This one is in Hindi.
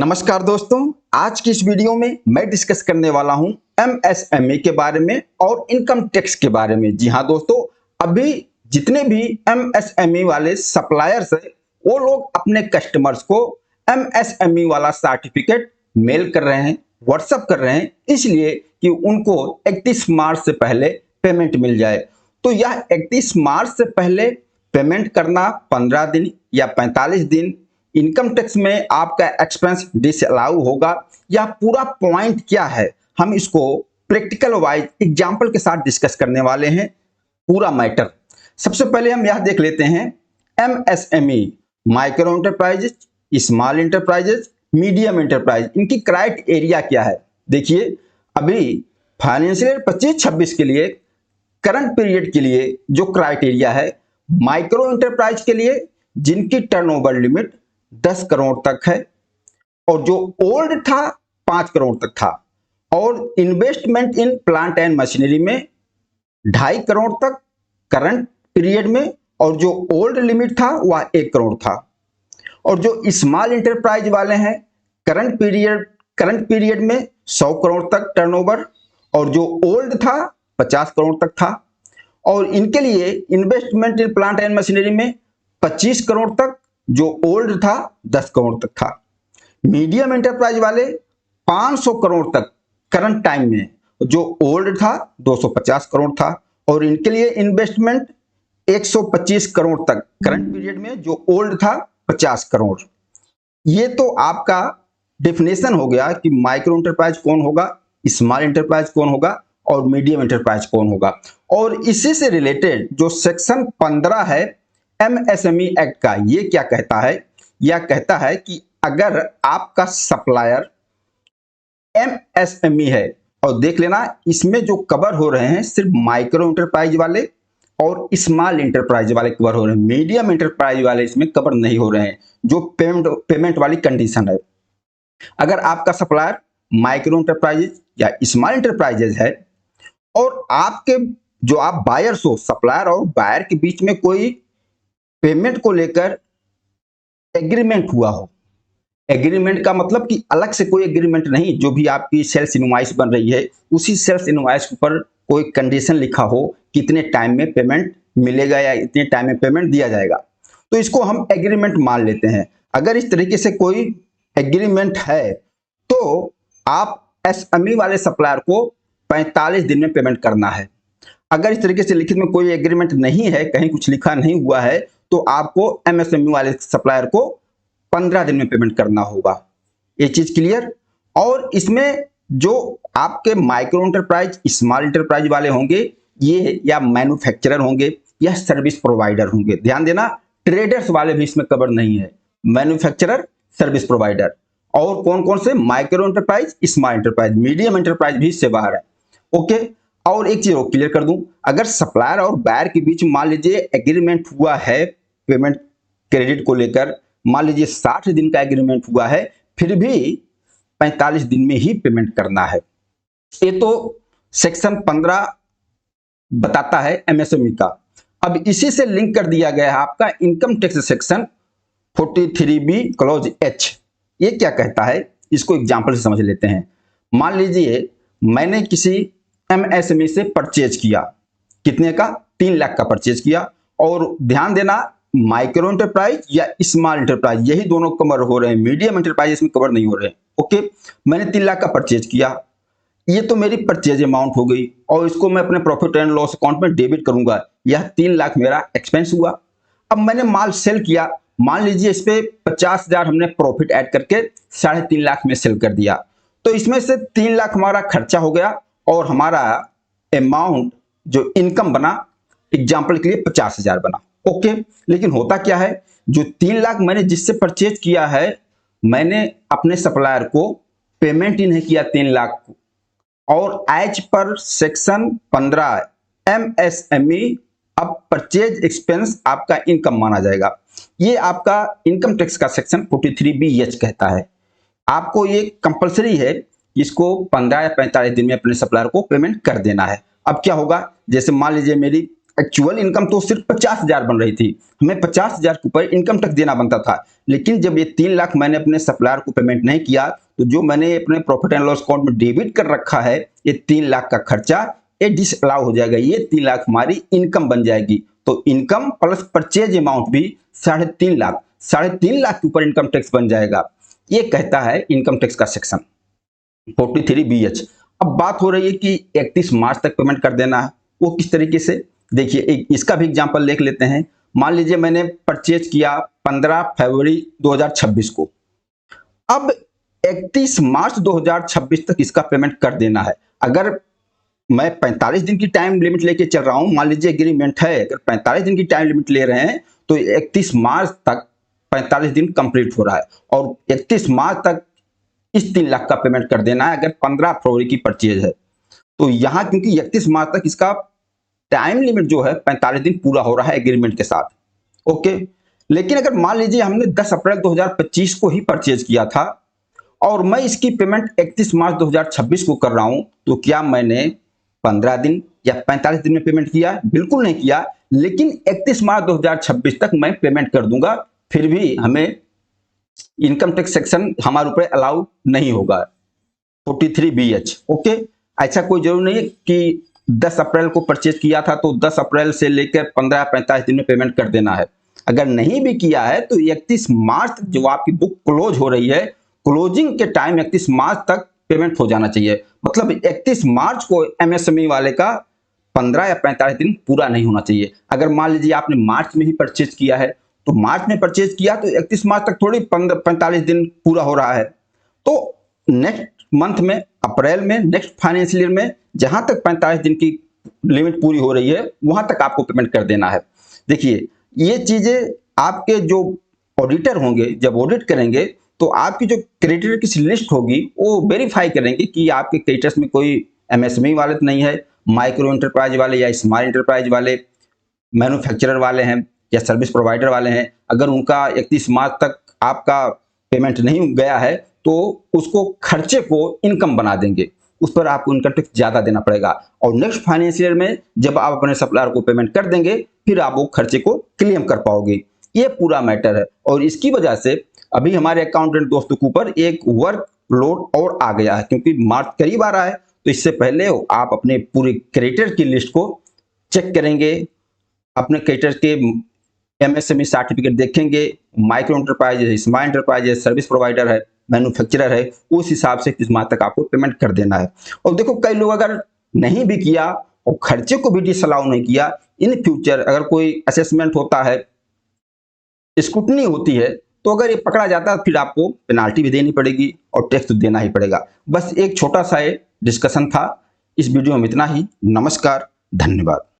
नमस्कार दोस्तों, आज की इस वीडियो में मैं डिस्कस करने वाला हूं एमएसएमई के बारे में और इनकम टैक्स के बारे में। जी हां दोस्तों, अभी जितने भी एमएसएमई वाले सप्लायर्स हैं वो लोग अपने कस्टमर्स को एमएसएमई वाला सर्टिफिकेट मेल कर रहे हैं, व्हाट्सएप कर रहे हैं, इसलिए कि उनको 31 मार्च से पहले पेमेंट मिल जाए। तो यह 31 मार्च से पहले पेमेंट करना 15 दिन या 45 दिन इनकम टैक्स में आपका एक्सपेंस डिसअलाउ होगा या पूरा पॉइंट क्या है, हम इसको प्रैक्टिकल वाइज एग्जांपल के साथ डिस्कस करने वाले हैं पूरा मैटर। सबसे पहले हम यह देख लेते हैं MSME, micro enterprises, small enterprises, medium enterprise, इनकी क्राइटेरिया क्या है। देखिए, अभी फाइनेंशियल 25-26 के लिए करंट पीरियड के लिए जो क्राइटेरिया है, माइक्रो एंटरप्राइज के लिए जिनकी टर्नओवर लिमिट 10 करोड़ तक है और जो ओल्ड था 5 करोड़ तक था, और investment in plant and machinery में 2.5 करोड़ तक करंट पीरियड में, और जो ओल्ड लिमिट था वह 1 करोड़ था। और जो स्मॉल एंटरप्राइज वाले हैं, करंट पीरियड में 100 करोड़ तक टर्नओवर और जो ओल्ड था 50 करोड़ तक था, और इनके लिए investment in plant and machinery में 25 करोड़ तक, जो ओल्ड था 10 करोड़ तक था। मीडियम एंटरप्राइज वाले 500 करोड़ तक करंट टाइम में, जो ओल्ड था 250 करोड़ था, और इनके लिए इन्वेस्टमेंट 125 करोड़ तक करंट पीरियड में, जो ओल्ड था 50 करोड़। ये तो आपका डेफिनेशन हो गया कि माइक्रो एंटरप्राइज कौन होगा, स्मॉल एंटरप्राइज कौन होगा और मीडियम एंटरप्राइज कौन होगा। और इसी से रिलेटेड जो सेक्शन 15 है एमएसएमई एक्ट का, ये क्या कहता है? यह कहता है कि अगर आपका सप्लायर एमएसएमई है, और देख लेना इसमें जो कवर हो रहे हैं सिर्फ माइक्रो एंटरप्राइज वाले और स्मॉल एंटरप्राइज वाले कवर हो रहे हैं, मीडियम एंटरप्राइज वाले इसमें कवर नहीं हो रहे हैं, जो पेमेंट वाली कंडीशन है। अगर आपका सप्लायर माइक्रो एंटरप्राइजेज या स्मॉल एंटरप्राइजेज है और आपके जो आप बायर्स हो, सप्लायर और बायर के बीच में कोई पेमेंट को लेकर एग्रीमेंट हुआ हो, एग्रीमेंट का मतलब कि अलग से कोई एग्रीमेंट नहीं, जो भी आपकी सेल्स इनवॉइस बन रही है उसी सेल्स इनवॉइस पर कोई कंडीशन लिखा हो, कितने टाइम में पेमेंट मिलेगा या इतने टाइम में पेमेंट दिया जाएगा, तो इसको हम एग्रीमेंट मान लेते हैं। अगर इस तरीके से कोई एग्रीमेंट है तो आप एसएमई वाले सप्लायर को 45 दिन में पेमेंट करना है। अगर इस तरीके से लिखित में कोई एग्रीमेंट नहीं है, कहीं कुछ लिखा नहीं हुआ है, तो आपको एमएसएमई वाले सप्लायर को 15 दिन में पेमेंट करना होगा। ये चीज क्लियर। और इसमें जो आपके माइक्रो एंटरप्राइज, स्मॉल एंटरप्राइज वाले होंगे, ये या मैन्युफैक्चरर होंगे या सर्विस प्रोवाइडर होंगे। ध्यान देना, ट्रेडर्स वाले भी इसमें कवर नहीं है, मैन्युफैक्चरर, सर्विस प्रोवाइडर। और कौन कौन से? Micro enterprise, small enterprise, medium enterprise भी इससे बाहर है। ओके। और एक चीज क्लियर कर दूं, अगर सप्लायर और बायर के बीच मान लीजिए एग्रीमेंट हुआ है पेमेंट क्रेडिट को लेकर, मान लीजिए 60 दिन का एग्रीमेंट हुआ है, फिर भी 45 दिन में ही पेमेंट करना है। ये तो सेक्शन 15 बताता है एमएसएमई का। अब इसी से लिंक कर दिया गया है आपका income tax section 43B clause H। ये क्या कहता है, इसको एग्जांपल से समझ लेते हैं। मान लीजिए मैंने किसी एमएसएमई से परचेज किया, कितने का? 3 लाख का परचेज किया। और ध्यान देना, माइक्रो एंटरप्राइज या स्मॉल एंटरप्राइज यही दोनों कवर हो रहे हैं, मीडियम एंटरप्राइज इसमें कवर नहीं हो रहे हैं। ओके, मैंने 3 लाख का परचेज किया, ये तो मेरी परचेज अमाउंट हो गई और इसको मैं अपने प्रॉफिट एंड लॉस अकाउंट में डेबिट करूंगा। यह 3 लाख मेरा एक्सपेंस हुआ। अब मैंने माल सेल किया, मान लीजिए इस पे 50,000 हमने प्रॉफिट ऐड करके 3.5 लाख में सेल कर दिया, तो इसमें से 3 लाख हमारा खर्चा हो गया और हमारा अमाउंट जो इनकम बना, एग्जाम्पल के लिए 50,000 बना। ओके, लेकिन होता क्या है, जो 3 लाख मैंने जिससे परचेज किया है, मैंने अपने सप्लायर को पेमेंट ही नहीं किया 3 लाख, और एज पर सेक्शन 15 एमएसएमई अब परचेज एक्सपेंस आपका इनकम माना जाएगा। ये आपका इनकम टैक्स का सेक्शन 43BH कहता है। आपको ये कंपलसरी है, इसको 15 या 45 दिन में अपने सप्लायर को पेमेंट कर देना है। अब क्या होगा, जैसे मान लीजिए मेरी एक्चुअल इनकम तो सिर्फ 50,000 बन रही थी, हमें 50,000 के ऊपर इनकम टैक्स देना बनता था। लेकिन जब ये 3 लाख मैंने अपने सप्लायर को पेमेंट नहीं किया, तो जो मैंने अपने प्रॉफिट एंड लॉस अकाउंट में डेबिट कर रखा है, ये 3 लाख का खर्चा ये डिसअलाउ हो जाएगा। ये 3 लाख हमारी इनकम बन जाएगी। तो इनकम प्लस परचेज अमाउंट भी 3.5 लाख, 3.5 लाख के ऊपर इनकम टैक्स बन जाएगा। ये कहता है इनकम टैक्स का सेक्शन 43BH। अब बात हो रही है कि 31 मार्च तक पेमेंट कर देना है, वो किस तरीके से, देखिए इसका भी एग्जांपल देख लेते हैं। मान लीजिए मैंने परचेज किया 15 फरवरी 2026 को, अब 31 मार्च 2026 तक इसका पेमेंट कर देना है। अगर मैं 45 दिन की टाइम लिमिट लेके चल रहा हूं, मान लीजिए एग्रीमेंट है, अगर 45 दिन की टाइम लिमिट ले रहे हैं तो 31 मार्च तक 45 दिन कंप्लीट हो रहा है और 31 मार्च तक इस 3 लाख का पेमेंट कर देना है। अगर 15 फरवरी की परचेज है तो यहां क्योंकि 31 मार्च तक इसका टाइम लिमिट जो है 45 दिन पूरा हो रहा है एग्रीमेंट के साथ, ओके। लेकिन अगर मान लीजिए हमने 10 अप्रैल 2025 को ही परचेज किया था और मैं इसकी पेमेंट 31 मार्च 2026 को कर रहा हूं, तो क्या मैंने 15 दिन या 45 दिन में पेमेंट किया? बिल्कुल नहीं किया। लेकिन 31 मार्च 2026 तक मैं पेमेंट कर दूंगा, फिर भी हमें इनकम टैक्स सेक्शन हमारे ऊपर अलाउ नहीं होगा 43BH, ओके। ऐसा कोई जरूरी नहीं है कि 10 अप्रैल को परचेज किया था तो 10 अप्रैल से लेकर 15-45 दिन में पेमेंट कर देना है। अगर नहीं भी किया है तो 31 मार्च जो आपकी बुक क्लोज हो रही है, क्लोजिंग के टाइम 31 मार्च तक पेमेंट हो जाना चाहिए। मतलब 31 मार्च को एमएसएमई वाले का 15 या 45 दिन पूरा नहीं होना चाहिए। अगर मान लीजिए आपने मार्च में ही परचेज किया है, तो मार्च में परचेज किया तो 31 मार्च तक थोड़ी 45 दिन पूरा हो रहा है। तो नेक्स्ट मंथ में, अप्रैल में, नेक्स्ट फाइनेंशियल ईयर में जहां तक 45 दिन की लिमिट पूरी हो रही है वहां तक आपको पेमेंट कर देना है। देखिए ये चीजें आपके जो ऑडिटर होंगे जब ऑडिट करेंगे तो आपकी जो क्रेडिटर की लिस्ट होगी वो वेरीफाई करेंगे कि आपके क्रेडिटर्स में कोई एमएसएमई वाले तो नहीं है, माइक्रो एंटरप्राइज वाले या स्मॉल एंटरप्राइज वाले, मैन्युफैक्चरर वाले हैं या सर्विस प्रोवाइडर वाले हैं। अगर उनका 31 मार्च तक आपका पेमेंट नहीं गया है तो उसको खर्चे को इनकम बना देंगे, उस पर आपको इनकम टैक्स ज्यादा देना पड़ेगा। और नेक्स्ट फाइनेंशियल ईयर में जब आप अपने सप्लायर को पेमेंट कर देंगे फिर आप वो खर्चे को क्लेम कर पाओगे। ये पूरा मैटर है और इसकी वजह से अभी हमारे अकाउंटेंट दोस्तों के ऊपर एक वर्क लोड और आ गया है, क्योंकि मार्च करीब आ रहा है। तो इससे पहले आप अपने पूरे क्रेडिटर की लिस्ट को चेक करेंगे, अपने क्रेडिटर के एमएसएमई सर्टिफिकेट देखेंगे, माइक्रो एंटरप्राइज है, स्मॉल एंटरप्राइज है, सर्विस प्रोवाइडर है, मैन्युफैक्चरर है, उस हिसाब से 31 मार्च तक आपको पेमेंट कर देना है। और देखो कई लोग अगर नहीं भी किया और खर्चे को भी डिसअलाउ नहीं किया, इन फ्यूचर अगर कोई असेसमेंट होता है, स्क्रूटनी होती है, तो अगर ये पकड़ा जाता है फिर आपको पेनाल्टी भी देनी पड़ेगी और टैक्स तो देना ही पड़ेगा। बस एक छोटा सा डिस्कशन था। इस वीडियो में इतना ही। नमस्कार, धन्यवाद।